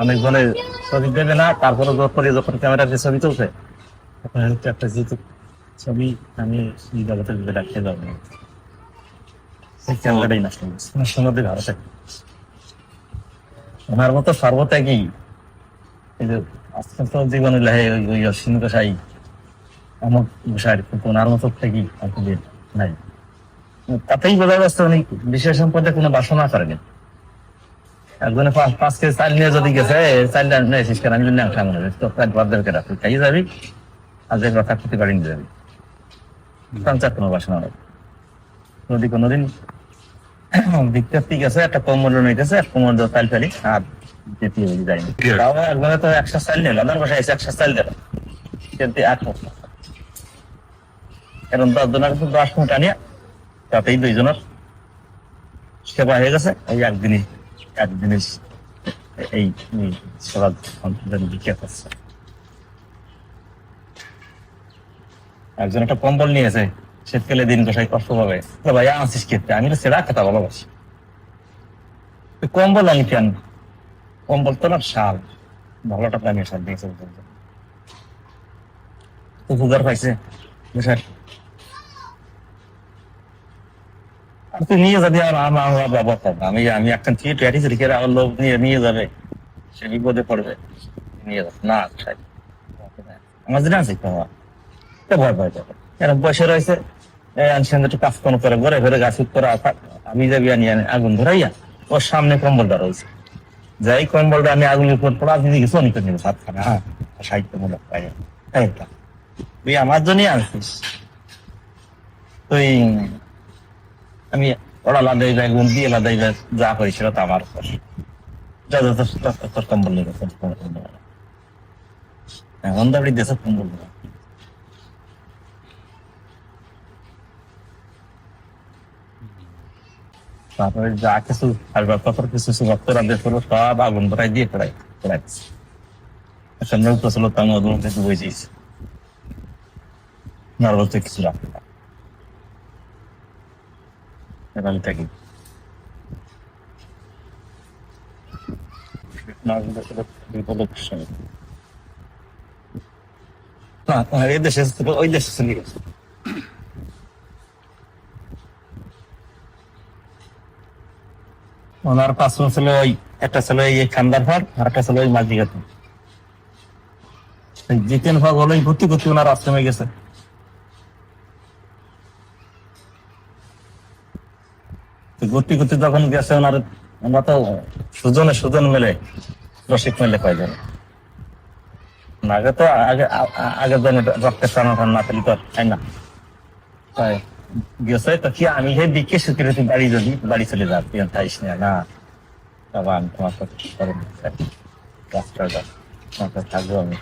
অনেকজনের ছবি দেবে না, তারপরে যখন ক্যামেরা দিয়ে ছবি তুলছে তখন একটা যেহেতু ছবি আমি এই জগতের ভিতরে রাখতে যাবো না, সেই ক্যামেরাটাই নষ্ট করছে সমুদ্রে ভালো থাকে। ওনার মতো সর্বত্যাগী এই যে অত্যন্ত জীবনে লেহে ওই অশ্বিন গোসাই অমুক গোসাইয়ের কিন্তু ওনার মতো থাকি আসলে নাই। তাতেই বোঝা যাচ্ছে উনি বিষয় সম্পর্কে কোনো বাসনা করেনি। একজনে 5 কেজি চাল নিয়ে যদি গেছে, চালটা নিয়ে এসিস কেন, আমি যদি না খাবো না, তো পেট ভর দেবে কেনা, তুই খাইয়ে যাবি আর যে কথা ক্ষতি করে নিয়ে যাবি, সঞ্চার কোনো বাসনা নেই। যদি কোনোদিন দেখতে গেছে একটা কোমর নিতেছে, এক কোমর চাল ফেলি আর যেতে যায়নি, তাও একজনে তো 100 চাল নিল, আমার বাসায় এসে 100 চাল দিল কিন্তু 8 বছর, এখন 10 জনের 10 ফুট আনিয়া তাতেই 2 জনের সেবা হয়ে গেছে। এই একদিনই এই সেবা বিক্রিয়া করছে। একজন একটা কম্বল নিয়েছে, শীতকালে দিন গোসাই কষ্ট পাবে, ভাই আনছিস খেতে, আমি তো সেরা খেতে ভালোবাসি, কম্বল আমি কেন, কম্বল তো না শাল, ভালোটা দামি শাল দিয়েছে, উপকার পাইছে গোসাই। আর তুই নিয়ে যাবি, আর আমার বাবা আমি আমি একটা থেকে প্যাটিস রেখে আমার লোক নিয়ে যাবে, সে বিপদে পড়বে, নিয়ে যাবে না আমার যেটা আছে ভয় ভয় যাবে, এরকম বসে রয়েছে একটু কাজ কম করে ঘরে ঘরে গাছ করে আমি যাবি আনি আগুন ধরাইয়া ওর সামনে কম্বলটা রয়েছে, যাই কম্বলটা আমি আগুনের উপর পড়া দিদি গেছি অনেক নিব ভাত খানা, হ্যাঁ সাহিত্যমূলক পাই তুই আমার জন্যই আনছিস, তুই আমি ওরা লাদাই যায় গুণ দিয়ে লাদাই যায়, যা হয়েছিল তা আমার উপর, তোর কম্বল নিয়ে গেছে এখন দাবি দেশে কম্বল। তারপরে যা কিছু আসবার কত কিছু ভক্তরা দেখলো সব আগুন ধরাই দিয়ে পড়াইছে, একটা নৌকা ছিল তার মধ্যে ডুবে দিয়েছে, না বলতে কিছু রাখতে আমি থাকি এই দেশে ওই দেশে চলে গেছে। ওনার পাঁচজন ছিল, ওই একটা ছিল এই খান্দার ভাগ আর একটা ছিল ওই মাঝিঘাটে, জিতেন ভাগ হলো ভর্তি করতে ওনার আশ্রমে গেছে। ভর্তি করতে যখন গেছে ওনার, আমরা তো সুজন মেলে রসিক মেলে কয়জন, আগে তো আগের জন রক্তের টানাটান না পেলি তো তাই না, তাই গেছে তো কি আমি হে দিকে স্বীকৃতি বাড়ি চলে যা, তুই থাইস না বাবা, আমি তোমার সাথে থাকবো, আমি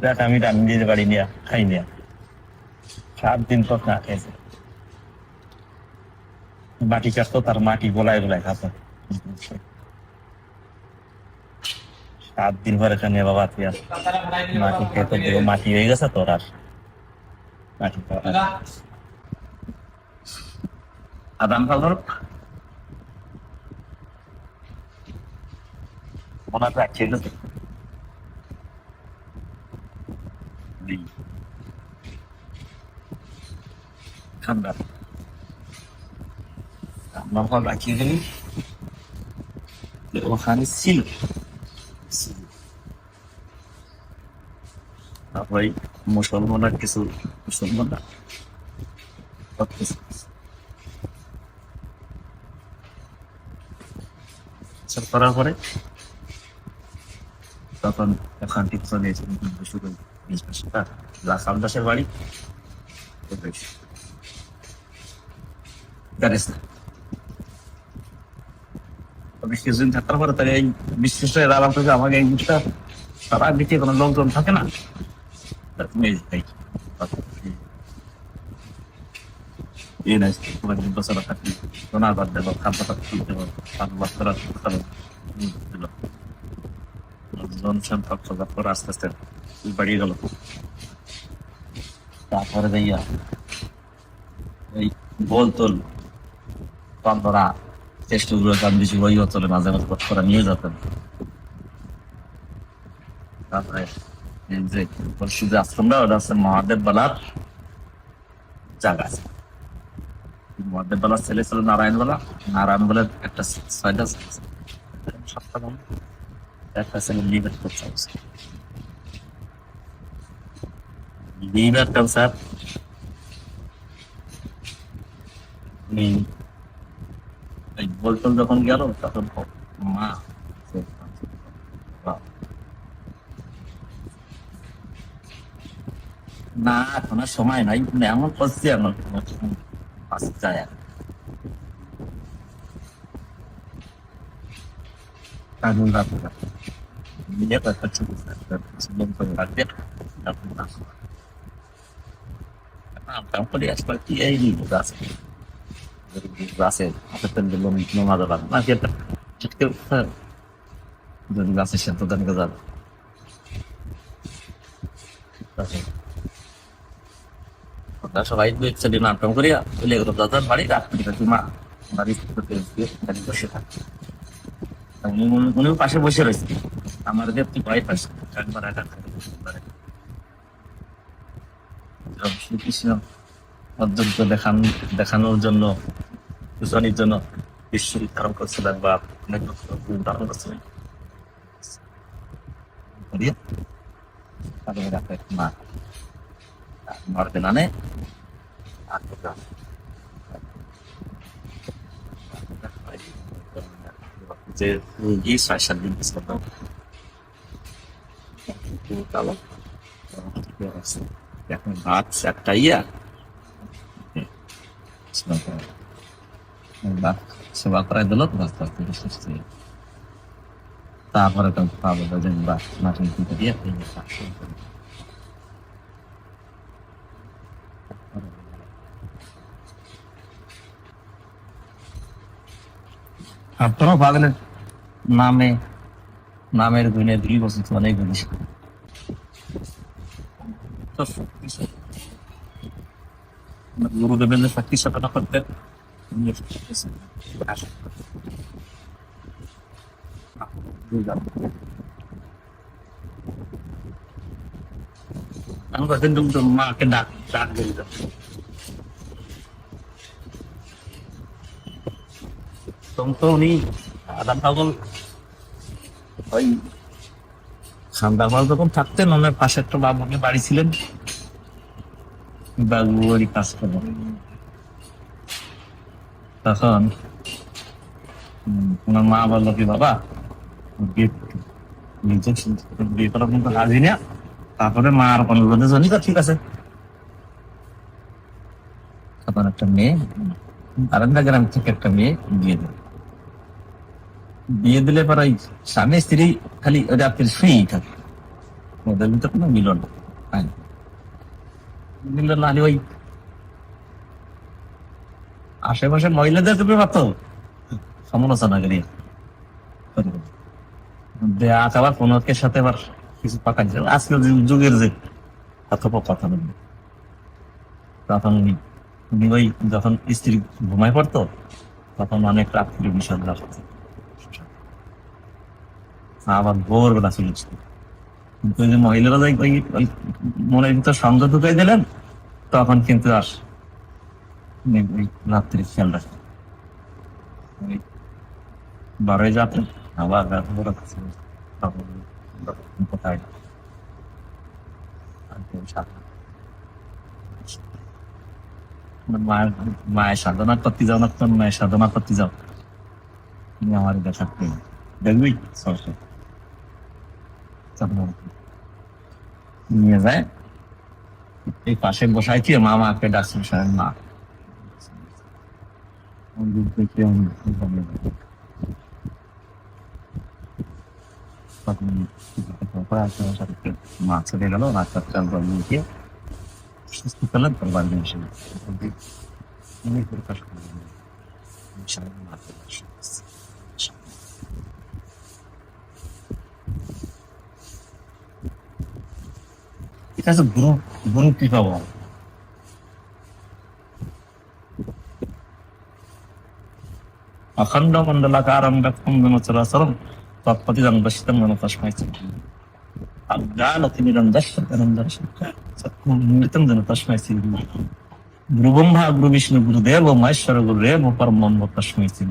দেখ আমি নিজের বাড়ি নিয়ে খাই নিয়ে 7 দিন পর না খেয়েছে, মাটি কাটতো তার মাটি গোলায় গোলায় খাতো, 7 দিন পরে এখানে বাবা তুই মাটি খেতে দেবো, মাটি হয়ে গেছে তোর আর মাটি আদান ফাজর ওনার রাখিয়ে গেছে ঠান্ডা আমার রাখিয়ে গেলি ওখানে ছিল। তারপরে মুসলমানরা কিছু মুসলমানরা করার পরে তখন ওখানটি চলে শুরু রাখালদাসের বাড়ি কিছুদিন থাকার পরে তাই এই বিশেষ আরাম থেকে আমাকে এই জিনিসটা তারা দিকে কোনো লোকজন থাকে না, বছর থাকি সোনার বাদ দেবো খাদ্যটা তুলতে হবে, জনসংখ্যা পর আস্তে আস্তে বাড়িয়ে গেল। তারপরে যাইয়া এই বোলতোল বন্ধরা টেস্টগুলো দাম বেশি ওই অঞ্চলে মাঝে মাঝে পথ করা নিয়ে যেতেন। তারপরে এই যে পরশু যে আশ্রমটা ওটা হচ্ছে মহাদেব বালার জায়গা আছে। মহাদেব বালার ছেলে ছিল নারায়ণ বালা, নারায়ণ বালার একটা ছয়টা ছেলে ছিল। সাতটা বোন, একটা ছেলে লিভার ক্যান্সার, লিভার ক্যান্সার। এই বলটল যখন গেল তখন মা না এখন আর সময় নাই, এমন করছি এখন পাশে যায় আর কাজল রাখবে মিলে কয়েকটা ছবি করে রাখবে। নাম করে আসবার কি এই গাছ গাছের মাঝে পারবে না কি একটা ছিটকে যদি গাছের সাথে জানকে যাবে সবাই একসাথে নাটক করিয়া চলে গেল দাদার বাড়ি। রাত্রি মা বাড়ি বসে থাকছে, উনিও পাশে বসে রয়েছে। আমার তুই ভয় পাস একবার শ্রীকৃষ্ণ অর্জুনকে দেখানোর জন্য বুঝানোর জন্য ঈশ্বর ধারণ করছিলেন বা অনেক ধারণ করছিলেন। মা মারবে না যে এই ৬-৭ দিন এখন ভাত একটা ইয়া সেবা করাই দিল তো তারপরে তো পাবো বা মাটন দিয়ে আপনারাও পাগলের নামের গুণে 2 বছর তো অনেক জিনিস গুরুদেবের যে শক্তি সাধনা করতেন মাকে ডাক ডাক দিল তখন তো উনি আদান পাগল ওই খান্দামাল যখন থাকতেন ওনার পাশে একটা বাবুকে বাড়ি ছিলেন, বাবু ওরই কাজ করেন। তখন ওনার মা বললো কি বাবা বিয়ে করার কিন্তু হাজি না। তারপরে মার অনুরোধে জানি তো ঠিক আছে, তখন একটা মেয়ে আরেকটা গ্রাম থেকে একটা মেয়ে বিয়ে দিলে পরে স্বামী স্ত্রী খালি রাত্রির শুয়েই থাকে, ওদের ভিতরে কোনো মিলন মিলন না হলে ওই আশেপাশের মহিলাদের তুমি পাতো সমালোচনা করি আবার কোনকের সাথে আবার কিছু পাকাইছে। আজকের যুগের যে কথা বলবে তখন উনি ওই যখন স্ত্রী ঘুমায় পড়তো তখন অনেক রাত্রি বিষয় রাখতো, আবার ভোরবেলা চলে আসতো। কিন্তু ওই যে মহিলারা ওই মনের ভিতর সন্দেহ ঢুকাই দিলেন তখন কিন্তু আর রাত্রি খেয়াল রাখতো 12 যাতেন আবার কোথায় মায়ের সাধনা করতে যাও না, তোর মায়ের সাধনা করতে যাও তুমি আমার দেখা দেখবি নিয়ে যায় এই পাশে বসাই কি মামাকে ডাকছেন সাহেব মা মা চলে গেল রাস্তার চাল নিয়ে সুস্থ পেলেন তোর বাড়ি এসে প্রকাশ করলেন এটা হচ্ছে গুরু কৃপা বল। అఖండ మండలాకారం వ్యక్తం చరాచరం తత్పతిదం దర్శితం తస్మై అజ్ఞానతిమిరం దర్శనం దర్శితం తస్మై శ్రీ గురు బ్రహ్మ గురు విష్ణు గురుదేవ మహేశ్వర గురుదేవ పరమ తస్మై శ్రీ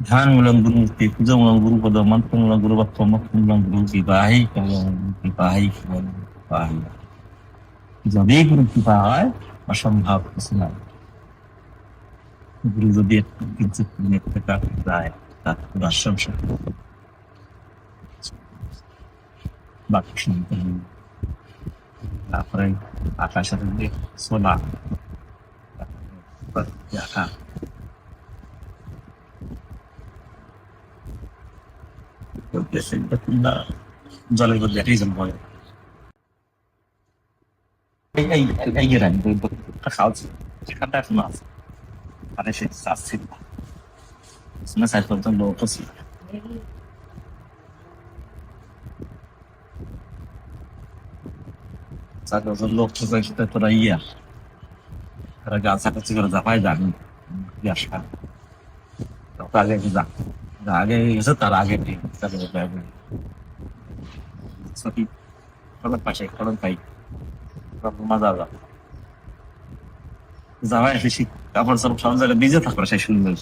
ధ్యానమూలం గురుమూర్తి పూజమూలం గురుపద మంత్రమూలం గురువత్వ మత్మూలం గురు কৃপাহি কৃপাহি কৃপাহি যদি গুরু কৃপা হয় অসম্ভব কিছু নাই গুরু যদি একটু কিঞ্চিত যায় তার পুরা সংসার বাকি শুনতে তারপরে আকাশের সোনা দেখা জলের মধ্যে রিজন বলে এই রানি খাওয়াচ্ছি সেখানটা এখন আছে মানে সে চাচ্ছি না সাইড পর্যন্ত লোক ছিল লোক তোরা ইয়া তারা গাছ কাছে করে জাপাই যান আসা আগে যা আগে গেছে তার আগে খরচ পাশে খরচ পাই মজা যাওয়া এসে কাপড় সব সব জায়গায় ভিজে থাকবে সেই সুন্দর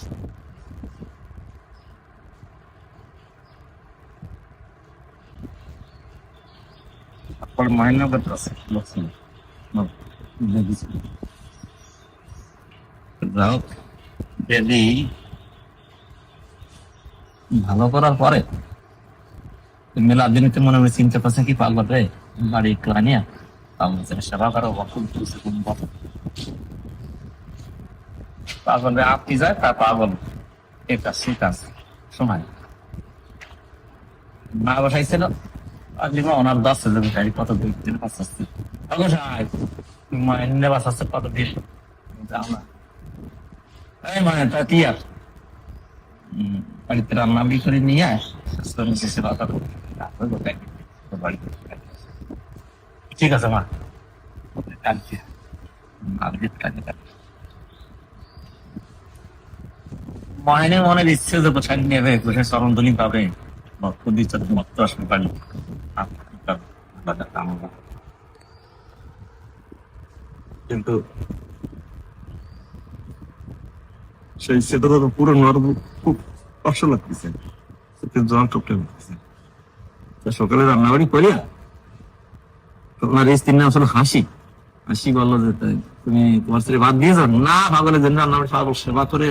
তারপর মাইনা বেতন আছে যাও যদি ভালো করার পরে মেলা দিনে মনে হয় চিন্তা করছে কি পাগল রে বাড়ি ক্লানিয়া সেবা করো পাগল রে আপনি যায় তার পাগল এটা ঠিক আছে সময় মা বসাইছিল আজকে ওনার 10,000 গাড়ি কত দিন বাঁচাচ্ছে মাইনে বাঁচাচ্ছে কত দিন যাও না এই মানে তা কি আর বাড়িতে রান্না করে নিয়ে আসে সেবা করো ঠিক আছে মা মনে মনের ইচ্ছে যে পোশাক নেবে পোশাক চরণধ্বনি পাবে মত আসবে পারি কিন্তু সেই সেটা তো পুরো খুব কষ্ট লাগতেছে জল টপটে লাগতেছে সকালে রান্নাবাড়ি করিয়া তোমার স্ত্রীর নাম আসলে হাসি হাসি বললো যে তুমি তোমার স্ত্রী ভাত দিয়েছ না পাগলের জন্য রান্নাবাড়ি সেবা করে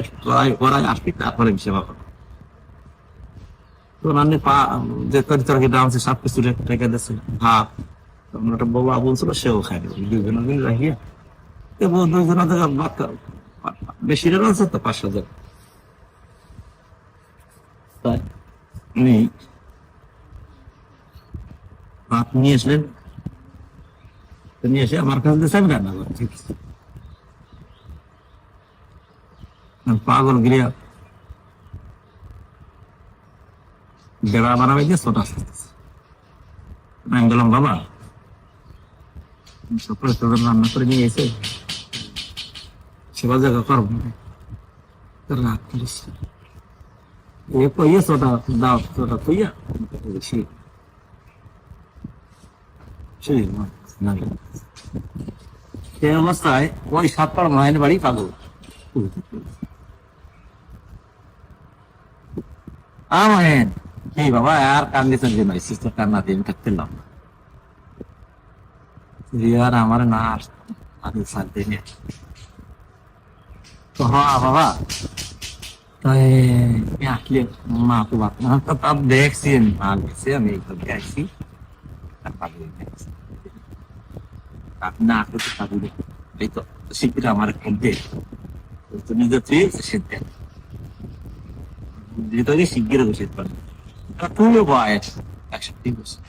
করাই আসবি তারপরে সেবা করো তো রান্নি যে তরকারি দাম আছে সব কিছু রেখে দিয়েছে ভাত আমার একটা বাবা বলছিল সেও খাই দুজন দিন রাখিয়া দুজন বেশি রেট আছে তো 5,000 উনি ভাত নিয়ে আসলেন নিয়ে এসে আমার কাছে দিয়েছেন রান্না করে ঠিক আছে পাগল গিরিয়া বেড়া বানাবে দিয়ে ছোট আসতে আমি বললাম বাবা সকালে তোদের রান্না করে নিয়ে এসে সেবা জায়গা করবো রাত করিস ছোটা দাও ছোটা কইয়া বেশি সে অবস্থায় ওই 7 পাড় মায়ের বাড়ি পাগল আমেন এই বাবা আর কান্দিছেন যে নাই সিস্টার কান্না দিয়ে থাকতে না আর আমার না আগে শান্তি নেই তো হ্যাঁ বাবা তাই আসলে মা তো বাপ মা তো তাপ দেখছেন মা দেখছি আমি এইভাবে আইসি না করতে পারবো এই তো শীঘ্র আমার কমতে নিজে তুই সিদ্ধে যেটা শীঘ্র বসে পারবো তুইও বয়স 61 বছর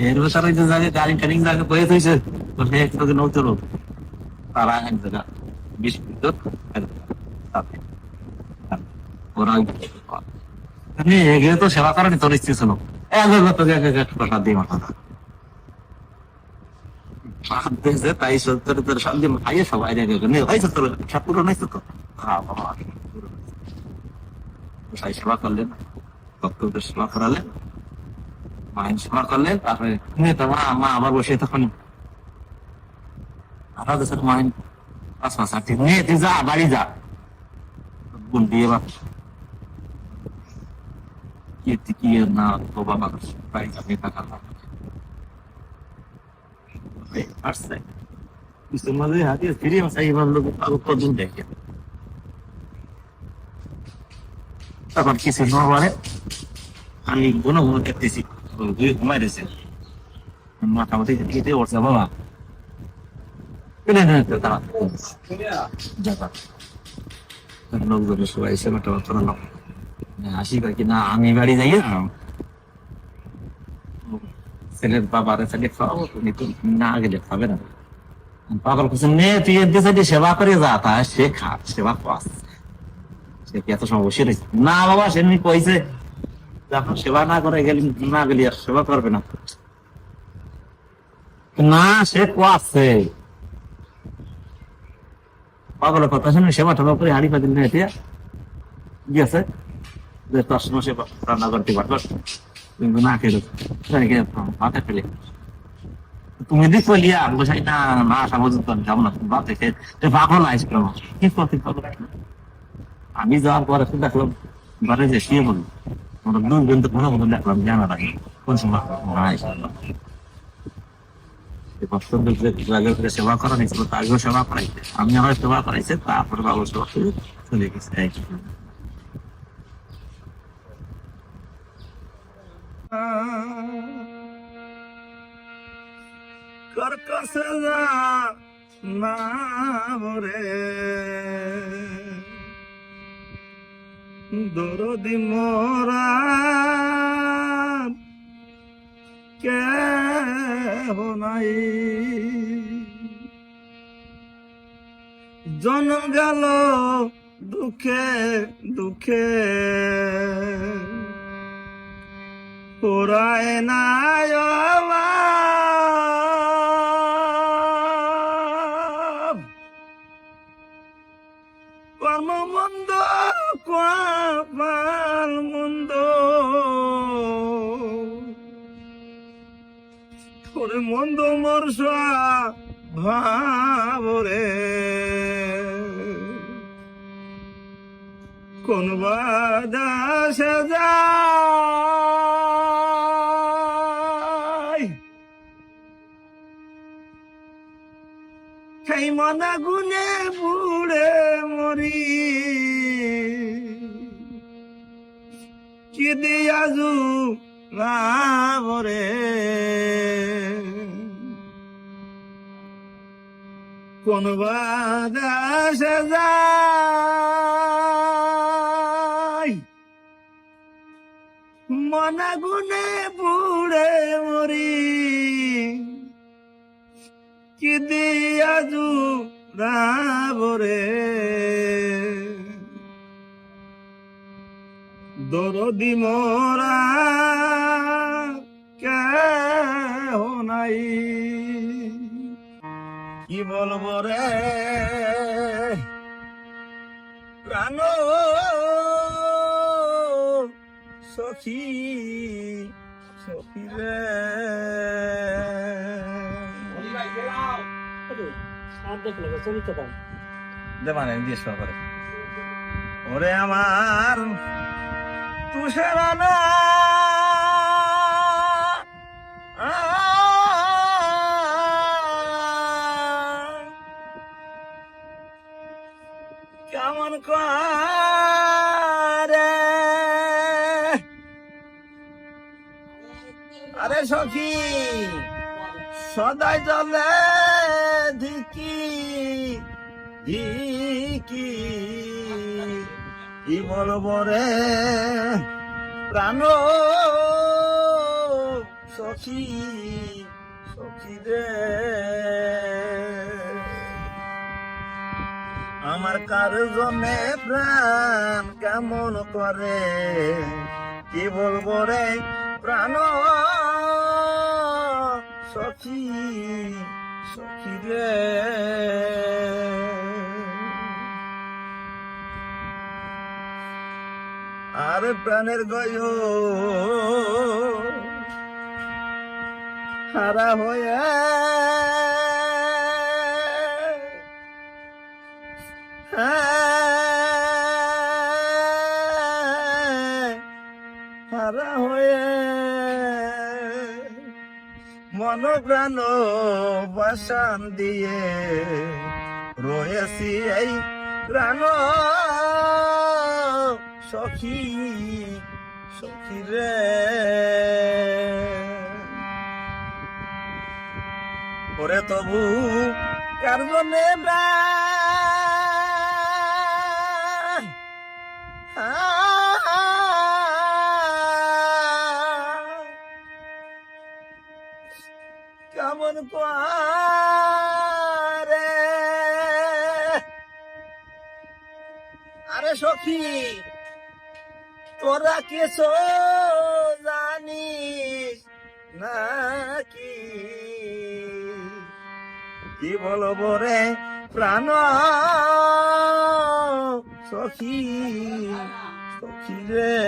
এর ভেতরে যে জায়গায় গাড়ি ট্রেনিং জায়গা বয়ে হয়েছে তো সে একটু নৌচল তারা এক জায়গা 20 মিনিট ওরা এগিয়ে তো সেবা করেনি তোর ইচ্ছে ছিল কথা দিয়ে মাথা তাই শান্তি খাইয়ে সবাই হয়েছে তোর সব পুরো নাই তো গোসাই সেবা করলেন, ভক্তদের সেবা করালেন, মায়ের সেবা করলেন, তারপরে মা আবার বসে তখন আলাদা স্যার মাইন পাঁচ মাস আটটি নিয়ে তুই যা বাড়ি যা বোন দিয়ে বা কি না তো বাবা বাড়ি যাবে টাকা আসছে কিছুর মাঝে হাতিয়ে ফিরে চাই এবার লোক উৎপাদন দেখে তখন কিছু নবারে আমি ঘন ঘন দেখতেছি ঘুমাই রয়েছে মাথা মধ্যে কেটে উঠছে বাবা লোকজনের সবাই এসে মাথা চড়ালাম হাসি করে কি না আমি বাড়ি যাই ছেলের বাবার সাথে খাওয়াবো তুমি তো না গেলে খাবে না পাগল কিছু মেয়ে তুই এদের সাথে সেবা করে যা তা সে খা সেবা পাস সে কি এত সময় বসে রয়েছে না বাবা সে কইছে যখন সেবা না করে গেলি না গেলি আর সেবা করবে না না সে কোয়াছে পাগলের কথা শুনে সেবা টেবা করে হাড়ি পাতিল না এতিয়া গিয়েছে যে তার সময় সে রান্না করতে পারবে কিন্তু না খেয়ে ভাতে ফেলে তুমি দিক লিয়া বসাই না না আসা পর্যন্ত আমি যাবো না তুমি ভাতে খেয়ে পাগল আসবে কি করতে পাগল আমি যাওয়ার পরে দেখলাম ঘরে যে শুয়ে বলবো আমরা দুই জন তো ঘন ঘন দেখলাম জানা রাখি কোন সময় সেবা করা নিয়েছিল তাকেও সেবা করাইছে আমি আমার সেবা করাইছে তারপরে বাবু সেবা করে চলে গেছে কাছে যা না বরে দরদি মোরা কে নাই জন্ম গেল দুঃখে দুঃখে পুরায় না কর্ম মন্দ কপাল মন্দ ওরে মন্দ মরসা ভাবরে কোন বাদাসে যায় সেই মনা গুনে বুড়ে মরি কি দিয়াজু রাবরে কোন বাদাসে যায় মনা গুনে বুড়ে মরি কি দিয়াজু রাবরে দরদি মোরা কেহ নাই কি বলবো রে প্রাণ সখী সখী রে দেবানে দিয়ে করে ওরে আমার তুষারানা কেমন করে আরে সখী সদাই জলে ধিকি ধিকি কি বলবো রে প্রাণ সখী সখী রে আমার কার জন্যে প্রাণ কেমন করে কি বলবো রে প্রাণ সখী সখী রে আরে প্রাণের গয় হারা হয়ে হারা হয়ে মন প্রাণ বাসান দিয়ে রয়েছি এই প্রাণ সখী সখী রে ওরে তবু কার মনে কেমন করে আরে সখী তোরা কিছু জানিস নাকি কি বলবো রে প্রাণ সখী সখী রে